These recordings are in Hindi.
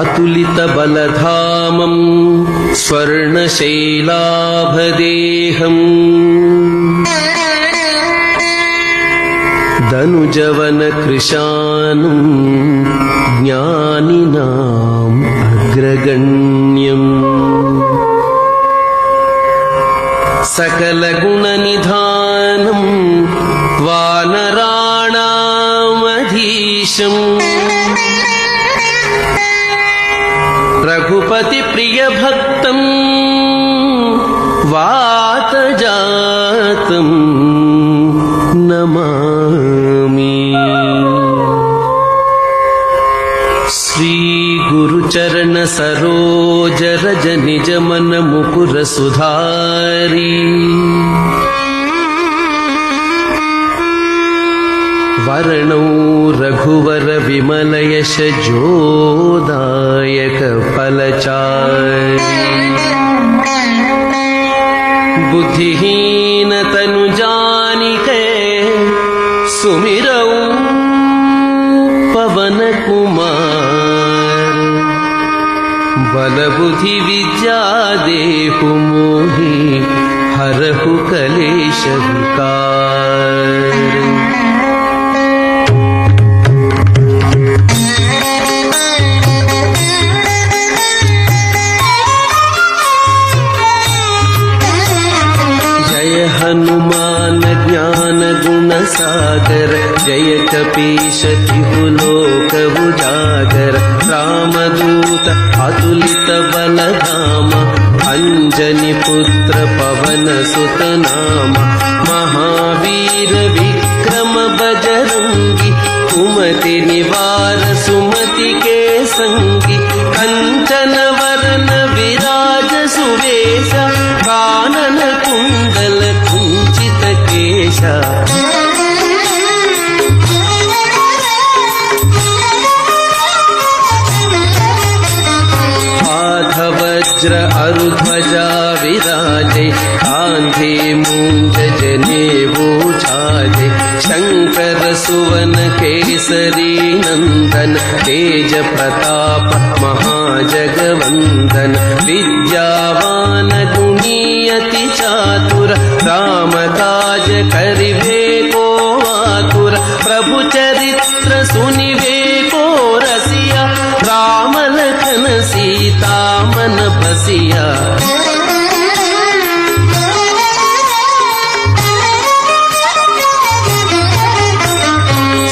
अतुलितबलधामं स्वर्णशैलाभदेहम् धनुजवनकृशानं ज्ञानिनाम् अग्रगण्यम् सकलगुणनिधानं वानराणामधीशम् रघुपतिप्रियभक्तं वातजातं नमामि। श्रीगुरुचरणसरोजरजनिजमनमुकुरसुधारी वर्णौ रघुवरविमलयशजोदायकफलचारी बुद्धिहीनतनुजानिके सुमिरौ पवनकुमार बलबुद्धिविद्या देहु मोहि हरहु कलेशविकार। हनुमान ज्ञान गुण सागर जय कपीश तिहु लोक उजागर रामदूत अतुलित बलधाम अंजनी पुत्र पवन सुत नाम महावीर विक्रम बजरंगी कुमति निवार सुमति के संगी कंचन वरन विराज सुवेश कानन कुंडल कुंचित केशा वज्र अरुध्वजा विराजे कांधे मूंज जनेऊ छाजे शंकर सुवन केसरी नंदन तेज प्रताप महाजगवंदन विद्यावान गुणी अति चातुर राम काज करिवे को आतुर प्रभु चरित्र सुनिवे को रसिया राम लखन सीता मन बसिया।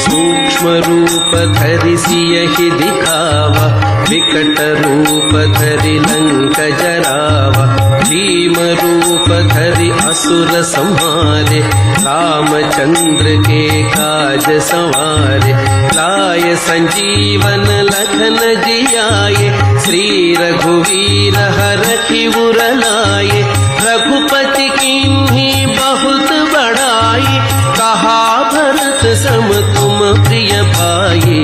सूक्ष्म रूप धरि सियहि दिखावा विकट रूप धरि लंक जरावा भीम रूप धरि असुर संहारे रामचंद्र के काज संवारे लाय संजीवन लखन जियाए श्री रघुवीर हरखि उर लाए रघुपति कीन्ही बहुत बड़ाई कहा भरत सम तुम प्रिय भाई।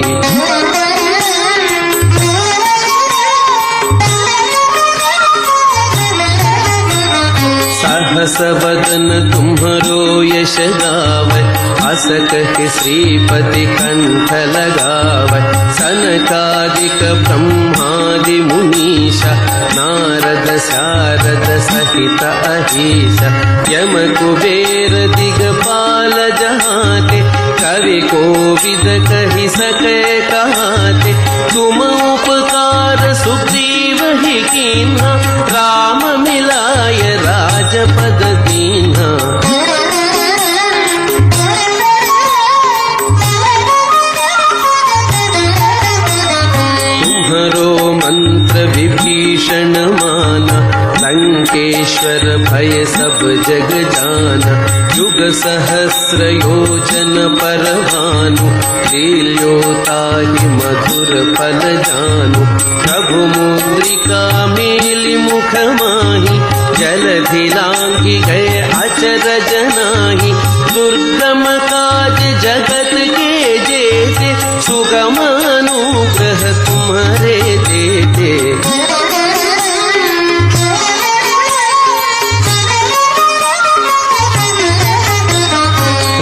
सहस बदन तुम्हरो यश गावै अस कहि श्रीपति कंठ लगावै सनकादिक ब्रह्मादि मुनीषा नारद शारद सहित अहीशा यम कुबेर दिगपाल जहाते कवि कोविद कहि सके कहाते तुम उपकार सुग्रीव ही कीन्हा राम मिलाय राजपद दीन्हा। तुम्हरो मंत्र विभीषण माना लंकेश्वर भय सब जग जाना युग सहस्र योजन पर भानु लील्योताहि मधुर फल जानु प्रभु मुद्रिका मेलि मुख माहि जलधि लांघि गए अचरज नाहि दुर्गम काज जगत के जेते सुगम अनुग्रह तुम्हारे देते।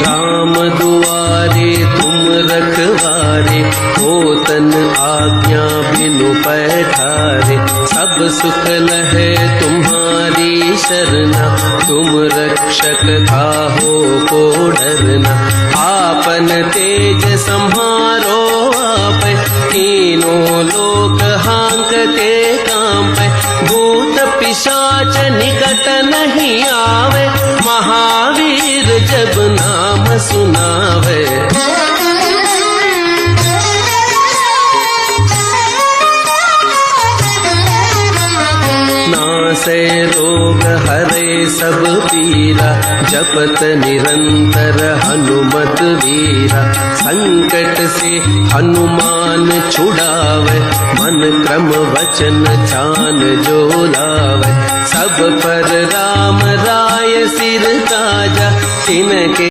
राम दुआरे तुम रखवा दुआरे, होतन आज्ञा बिनु पैठारे। सब सुख लहे तुम्हारी शरणा, तुम रक्षक काहो को डरना। आपन तेज सम्हारो आपै, तीनों लोक हांकते कांपै। भूत पिशाच निकट नहीं आवे, महावीर जब नाम सुनावे। नासै रोग हरे सब पीरा, जपत निरंतर हनुमत वीरा। संकट से हनुमान छुड़ावे, मन क्रम वचन ध्यान जो लावे। सब पर राम राय सिर ताजा, तिनके